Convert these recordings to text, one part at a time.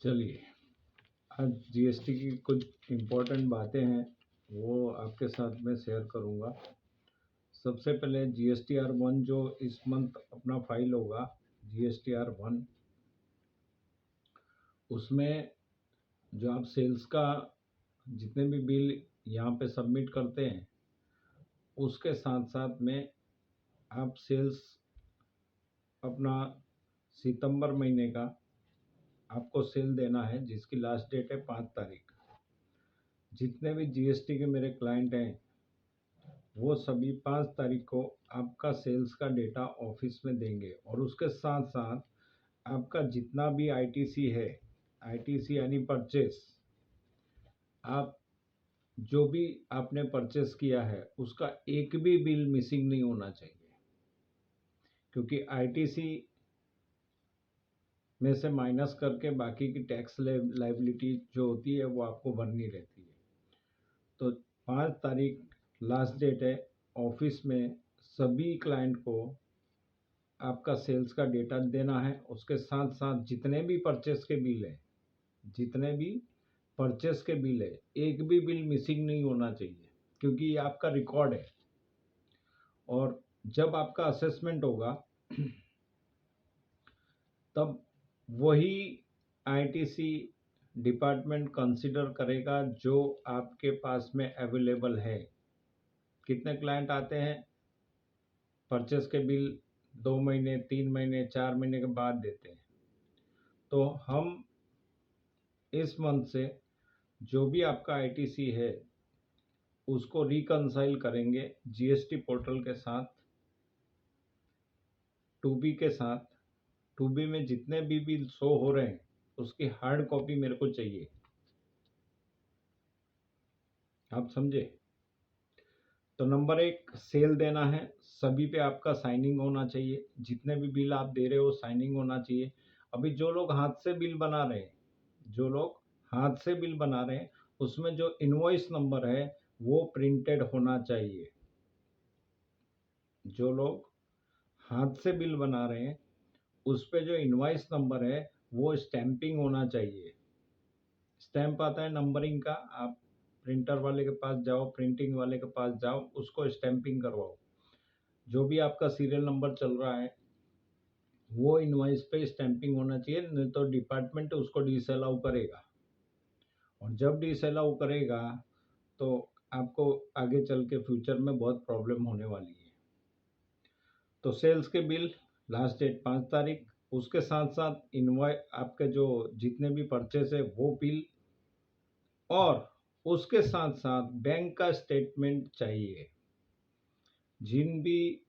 चलिए, आज जीएसटी की कुछ इम्पोर्टेंट बातें हैं, वो आपके साथ में शेयर करूँगा। सबसे पहले GSTR 1 जो इस मंथ अपना फाइल होगा, GSTR 1, उसमें जो आप सेल्स का जितने भी बिल यहाँ पे सबमिट करते हैं, उसके साथ साथ में आप सेल्स अपना सितंबर महीने का आपको सेल देना है, जिसकी लास्ट डेट है 5 तारीख। जितने भी जीएसटी के मेरे क्लाइंट हैं, वो सभी 5 तारीख को आपका सेल्स का डेटा ऑफिस में देंगे। और उसके साथ साथ आपका जितना भी आईटीसी है, आईटीसी यानी परचेस, आप जो भी आपने परचेस किया है उसका एक भी बिल मिसिंग नहीं होना चाहिए, क्योंकि आईटीसी में से माइनस करके बाकी की टैक्स लाइबिलिटी जो होती है वो आपको भरनी रहती है। तो 5 तारीख लास्ट डेट है। ऑफिस में सभी क्लाइंट को आपका सेल्स का डेटा देना है। उसके साथ साथ जितने भी परचेस के बिल है, जितने भी परचेस के बिल है, एक भी बिल मिसिंग नहीं होना चाहिए, क्योंकि ये आपका रिकॉर्ड है। और जब आपका असेसमेंट होगा तब वही आईटीसी डिपार्टमेंट कंसीडर करेगा जो आपके पास में अवेलेबल है। कितने क्लाइंट आते हैं, परचेस के बिल 2 महीने, 3 महीने, 4 महीने के बाद देते हैं। तो हम इस मंथ से जो भी आपका आईटीसी है उसको रिकंसाइल करेंगे जीएसटी पोर्टल के साथ, टूबी के साथ। टूबी में जितने भी बिल शो हो रहे हैं उसकी हार्ड कॉपी मेरे को चाहिए, आप समझे। तो नंबर 1, सेल देना है, सभी पे आपका साइनिंग होना चाहिए। जितने भी बिल आप दे रहे हो साइनिंग होना चाहिए। अभी जो लोग हाथ से बिल बना रहे हैं, जो लोग हाथ से बिल बना रहे हैं, उसमें जो इनवॉइस नंबर है वो प्रिंटेड होना चाहिए। जो लोग हाथ से बिल बना रहे हैं उस पे जो इनवॉइस नंबर है वो स्टैंपिंग होना चाहिए। स्टैंप आता है नंबरिंग का, आप प्रिंटर वाले के पास जाओ, प्रिंटिंग वाले के पास जाओ, उसको स्टैंपिंग करवाओ। जो भी आपका सीरियल नंबर चल रहा है वो इनवॉइस पे स्टैंपिंग होना चाहिए, नहीं तो डिपार्टमेंट उसको डिसअलाउ करेगा। और जब डिसअलाउ करेगा तो आपको आगे चल के फ्यूचर में बहुत प्रॉब्लम होने वाली है। तो सेल्स के बिल लास्ट डेट 5 तारीख, उसके साथ साथ इनवॉइस आपके जो जितने भी परचेस है वो बिल, और उसके साथ साथ बैंक का स्टेटमेंट चाहिए। जिन भी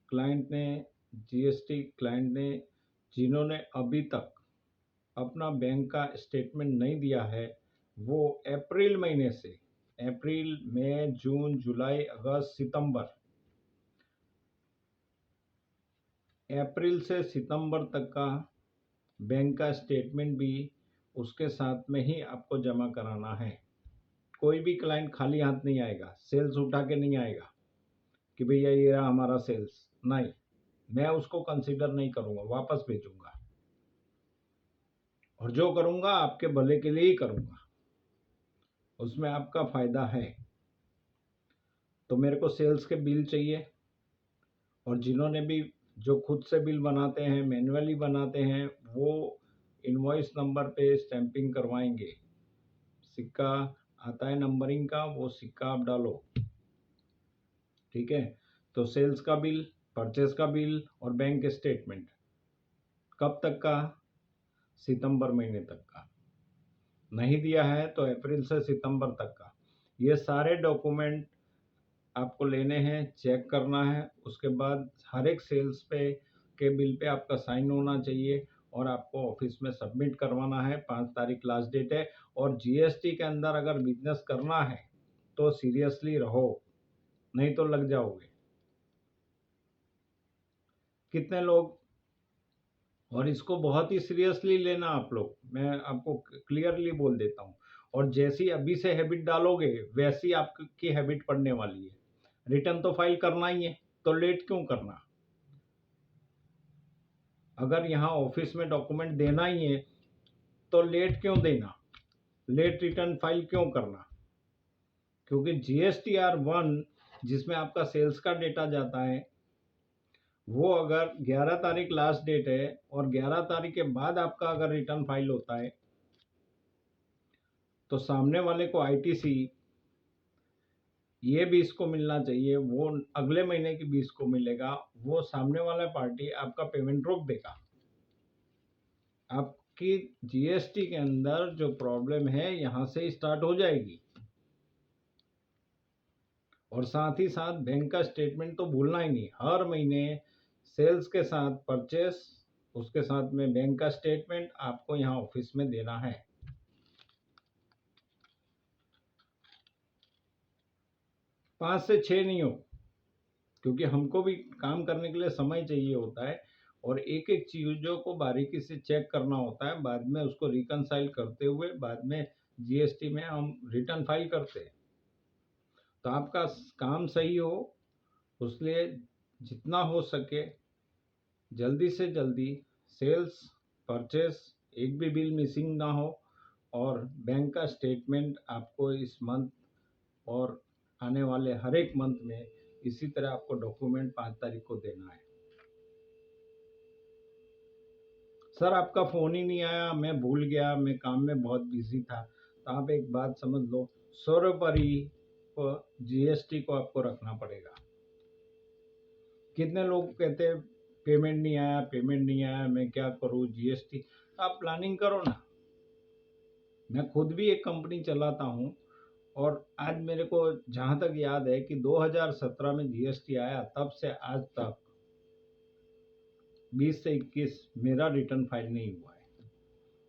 क्लाइंट ने, जीएसटी क्लाइंट ने, जिन्होंने अभी तक अपना बैंक का स्टेटमेंट नहीं दिया है, वो अप्रैल महीने से, अप्रैल, मई, जून, जुलाई, अगस्त, सितंबर, अप्रैल से सितंबर तक का बैंक का स्टेटमेंट भी उसके साथ में ही आपको जमा कराना है। कोई भी क्लाइंट खाली हाथ नहीं आएगा, सेल्स उठा के नहीं आएगा कि भैया ये रहा हमारा सेल्स, नहीं, मैं उसको कंसीडर नहीं करूँगा, वापस भेजूँगा। और जो करूँगा आपके भले के लिए ही करूँगा, उसमें आपका फ़ायदा है। तो मेरे को सेल्स के बिल चाहिए। और जिन्होंने भी जो खुद से बिल बनाते हैं, मैन्युअली बनाते हैं, वो इनवॉइस नंबर पे स्टैंपिंग करवाएंगे। सिक्का आता है नंबरिंग का, वो सिक्का आप डालो, ठीक है। तो सेल्स का बिल, परचेस का बिल और बैंक स्टेटमेंट कब तक का? सितंबर महीने तक का। नहीं दिया है तो अप्रैल से सितंबर तक का। ये सारे डॉक्यूमेंट आपको लेने हैं, चेक करना है। उसके बाद हर एक सेल्स पे के बिल पे आपका साइन होना चाहिए और आपको ऑफिस में सबमिट करवाना है। 5 तारीख लास्ट डेट है। और जीएसटी के अंदर अगर बिजनेस करना है तो सीरियसली रहो, नहीं तो लग जाओगे। कितने लोग, और इसको बहुत ही सीरियसली लेना आप लोग, मैं आपको क्लियरली बोल देता हूँ। और जैसी अभी से हैबिट डालोगे वैसी आपकी हैबिट पड़ने वाली है। रिटर्न तो फाइल करना ही है, तो लेट क्यों करना? अगर यहाँ ऑफिस में डॉक्यूमेंट देना ही है तो लेट क्यों देना, लेट रिटर्न फाइल क्यों करना? क्योंकि GSTR 1 जिसमें आपका सेल्स का डेटा जाता है, वो अगर 11 तारीख लास्ट डेट है और 11 तारीख के बाद आपका अगर रिटर्न फाइल होता है, तो सामने वाले को ITC ये 20 को मिलना चाहिए, वो अगले महीने की 20 को मिलेगा, वो सामने वाला पार्टी आपका पेमेंट रोक देगा। आपकी GST के अंदर जो प्रॉब्लम है यहाँ से स्टार्ट हो जाएगी। और साथ ही साथ बैंक का स्टेटमेंट तो भूलना ही नहीं, हर महीने सेल्स के साथ परचेस, उसके साथ में बैंक का स्टेटमेंट आपको यहाँ ऑफिस में देना है। 5 से 6 नहीं हो, क्योंकि हमको भी काम करने के लिए समय चाहिए होता है और एक एक चीज़ों को बारीकी से चेक करना होता है, बाद में उसको रिकनसाइल करते हुए बाद में GST में हम रिटर्न फाइल करते हैं। तो आपका काम सही हो, उसलिए जितना हो सके जल्दी से जल्दी सेल्स, परचेस, एक भी बिल मिसिंग ना हो, और बैंक का स्टेटमेंट आपको इस मंथ और आने वाले हर एक मंथ में इसी तरह आपको डॉक्यूमेंट 5 तारीख को देना है। सर आपका फ़ोन ही नहीं आया, मैं भूल गया, मैं काम में बहुत बिजी था। तो आप एक बात समझ लो, 100 पर ही GST को आपको रखना पड़ेगा। कितने लोग कहते हैं पेमेंट नहीं आया, पेमेंट नहीं आया, मैं क्या करूँ GST? आप प्लानिंग करो ना। मैं खुद भी एक कंपनी चलाता हूँ और आज मेरे को जहाँ तक याद है कि 2017 में GST आया, तब से आज तक 20 से 21 मेरा रिटर्न फाइल नहीं हुआ है,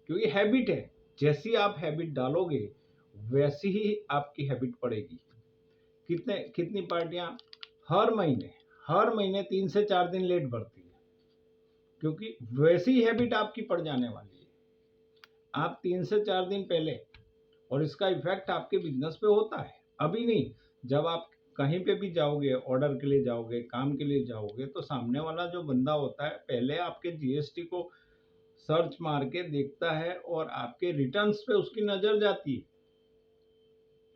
क्योंकि हैबिट है। जैसी आप हैबिट डालोगे वैसी ही आपकी हैबिट पड़ेगी। कितनी पार्टियां हर महीने 3 से 4 दिन लेट भरती है, क्योंकि वैसी हैबिट आपकी पड़ जाने वाली है। आप 3 से 4 दिन पहले, और इसका इफेक्ट आपके बिजनेस पे होता है, अभी नहीं। जब आप कहीं पे भी जाओगे, ऑर्डर के लिए जाओगे, काम के लिए जाओगे, तो सामने वाला जो बंदा होता है पहले आपके GST को सर्च मार के देखता है और आपके रिटर्न्स पे उसकी नज़र जाती है।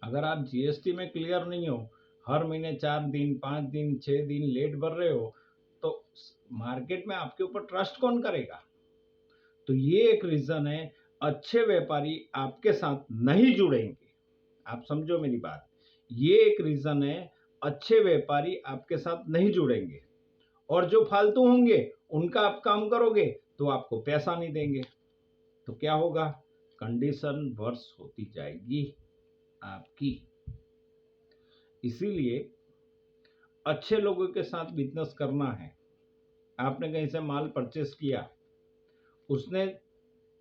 अगर आप GST में क्लियर नहीं हो, हर महीने 4 दिन, 5 दिन, 6 दिन लेट भर रहे हो, तो मार्केट में आपके ऊपर ट्रस्ट कौन करेगा? तो ये एक रीज़न है, अच्छे व्यापारी आपके साथ नहीं जुड़ेंगे। आप समझो मेरी बात, ये एक रीज़न है, अच्छे व्यापारी आपके साथ नहीं जुड़ेंगे। और जो फालतू होंगे उनका आप काम करोगे तो आपको पैसा नहीं देंगे, तो क्या होगा? कंडीशन वर्स होती जाएगी आपकी। इसीलिए अच्छे लोगों के साथ बिजनेस करना है। आपने कहीं से माल परचेस किया, उसने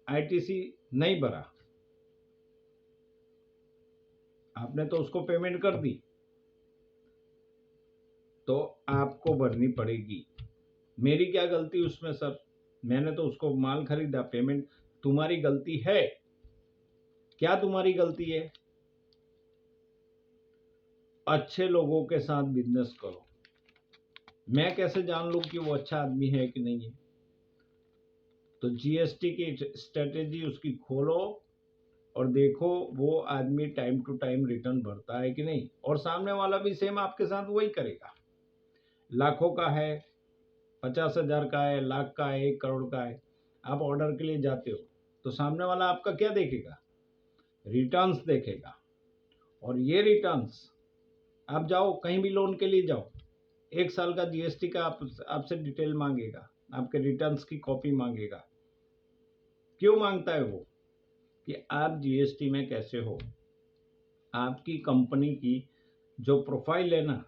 ITC नहीं भरा, आपने तो उसको पेमेंट कर दी, तो आपको भरनी पड़ेगी। मेरी क्या गलती उसमें सर? मैंने तो उसको माल खरीदा, पेमेंट तुम्हारी गलती है क्या? तुम्हारी गलती है? अच्छे लोगों के साथ बिजनेस करो। मैं कैसे जान लूं कि वो अच्छा आदमी है कि नहीं है? तो GST की स्ट्रेटेजी उसकी खोलो और देखो वो आदमी टाइम टू टाइम रिटर्न भरता है कि नहीं, और सामने वाला भी सेम आपके साथ वही करेगा। लाखों का है, 50,000 का है, लाख का है, 1 करोड़ का है, आप ऑर्डर के लिए जाते हो, तो सामने वाला आपका क्या देखेगा? रिटर्न्स देखेगा। और ये रिटर्न्स, आप जाओ कहीं भी लोन के लिए जाओ, 1 साल का GST का आपसे डिटेल मांगेगा, आपके रिटर्न्स की कॉपी मांगेगा। क्यों मांगता है वो? कि आप GST में कैसे हो, आपकी कंपनी की जो प्रोफाइल है ना,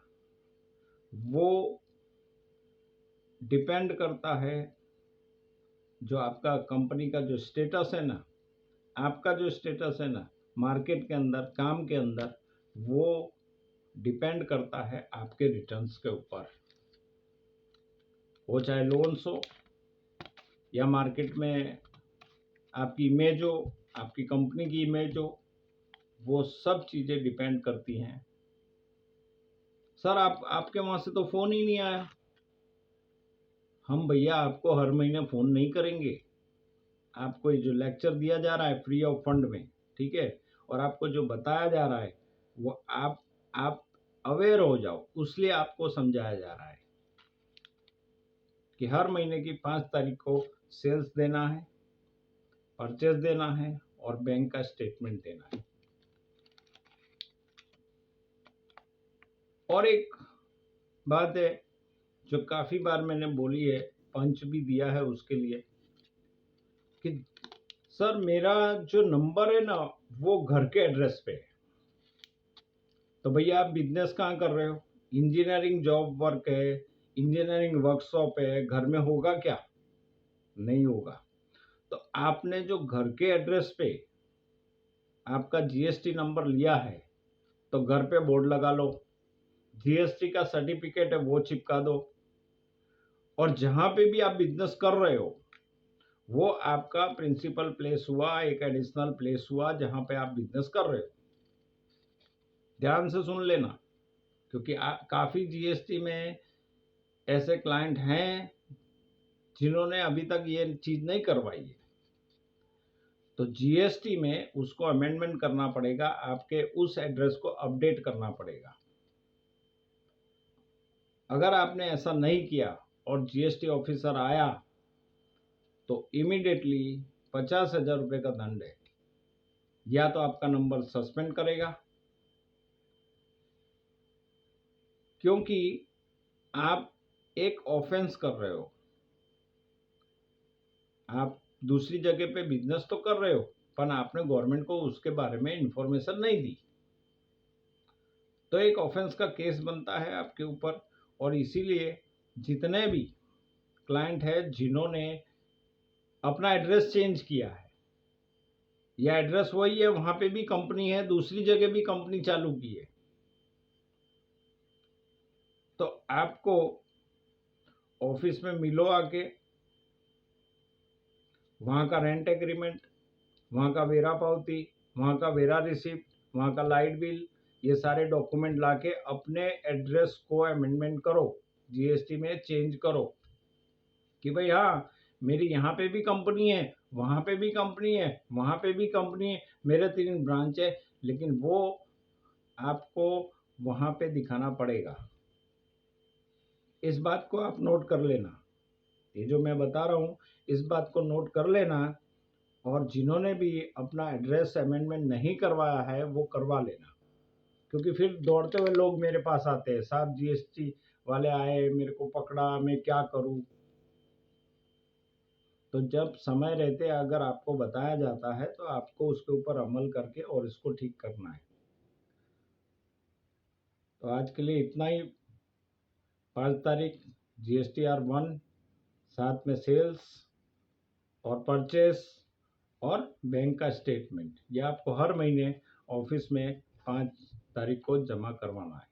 वो डिपेंड करता है, जो आपका कंपनी का जो स्टेटस है ना, आपका जो स्टेटस है ना मार्केट के अंदर, काम के अंदर, वो डिपेंड करता है आपके रिटर्न्स के ऊपर। वो चाहे लोन्स हो या मार्केट में आपकी इमेज हो, आपकी कंपनी की इमेज हो, वो सब चीज़ें डिपेंड करती हैं। सर आपके वहाँ से तो फ़ोन ही नहीं आया। हम भैया आपको हर महीने फ़ोन नहीं करेंगे, आपको ये जो लेक्चर दिया जा रहा है फ्री ऑफ फंड में, ठीक है, और आपको जो बताया जा रहा है वो आप अवेयर हो जाओ, उसलिए आपको समझाया जा रहा है कि हर महीने की 5 तारीख को सेल्स देना है, परचेज देना है और बैंक का स्टेटमेंट देना है। और एक बात है जो काफ़ी बार मैंने बोली है, पंच भी दिया है उसके लिए, कि सर मेरा जो नंबर है ना वो घर के एड्रेस पे है। तो भैया आप बिजनेस कहाँ कर रहे हो? इंजीनियरिंग जॉब वर्क है, इंजीनियरिंग वर्कशॉप है, घर में होगा क्या? नहीं होगा। तो आपने जो घर के एड्रेस पे आपका जीएसटी नंबर लिया है तो घर पे बोर्ड लगा लो, जीएसटी का सर्टिफिकेट है वो चिपका दो, और जहां पे भी आप बिजनेस कर रहे हो वो आपका प्रिंसिपल प्लेस हुआ, एक एडिशनल प्लेस हुआ जहां पे आप बिजनेस कर रहे हो। ध्यान से सुन लेना, क्योंकि काफ़ी जीएसटी में ऐसे क्लाइंट हैं जिन्होंने अभी तक ये चीज़ नहीं करवाई है। तो जीएसटी में उसको अमेंडमेंट करना पड़ेगा, आपके उस एड्रेस को अपडेट करना पड़ेगा। अगर आपने ऐसा नहीं किया और जीएसटी ऑफिसर आया तो इमीडिएटली 50,000 रुपये का दंड है, या तो आपका नंबर सस्पेंड करेगा, क्योंकि आप एक ऑफेंस कर रहे हो। आप दूसरी जगह पे बिजनेस तो कर रहे हो पर आपने गवर्नमेंट को उसके बारे में इंफॉर्मेशन नहीं दी, तो एक ऑफेंस का केस बनता है आपके ऊपर। और इसीलिए जितने भी क्लाइंट है जिन्होंने अपना एड्रेस चेंज किया है या एड्रेस वही है, वहां पे भी कंपनी है, दूसरी जगह भी कंपनी चालू की है, तो आपको ऑफिस में मिलो आके, वहाँ का रेंट एग्रीमेंट, वहाँ का वेरा पावती, वहाँ का वेरा रिसिप्ट, वहाँ का लाइट बिल, ये सारे डॉक्यूमेंट लाके अपने एड्रेस को अमेंडमेंट करो, जीएसटी में चेंज करो कि भाई हाँ मेरी यहाँ पे भी कंपनी है, वहाँ पे भी कंपनी है, वहाँ पे भी कंपनी है, मेरे 3 ब्रांच है, लेकिन वो आपको वहाँ पे दिखाना पड़ेगा। इस बात को आप नोट कर लेना, ये जो मैं बता रहा हूँ इस बात को नोट कर लेना, और जिन्होंने भी अपना एड्रेस अमेंडमेंट नहीं करवाया है वो करवा लेना, क्योंकि फिर दौड़ते हुए लोग मेरे पास आते हैं, साहब जीएसटी वाले आए, मेरे को पकड़ा, मैं क्या करूं। तो जब समय रहते अगर आपको बताया जाता है तो आपको उसके ऊपर अमल करके और इसको ठीक करना है। तो आज के लिए इतना ही। 5 तारीख GSTR 1, साथ में सेल्स और परचेस और बैंक का स्टेटमेंट, यह आपको हर महीने ऑफिस में 5 तारीख को जमा करवाना है।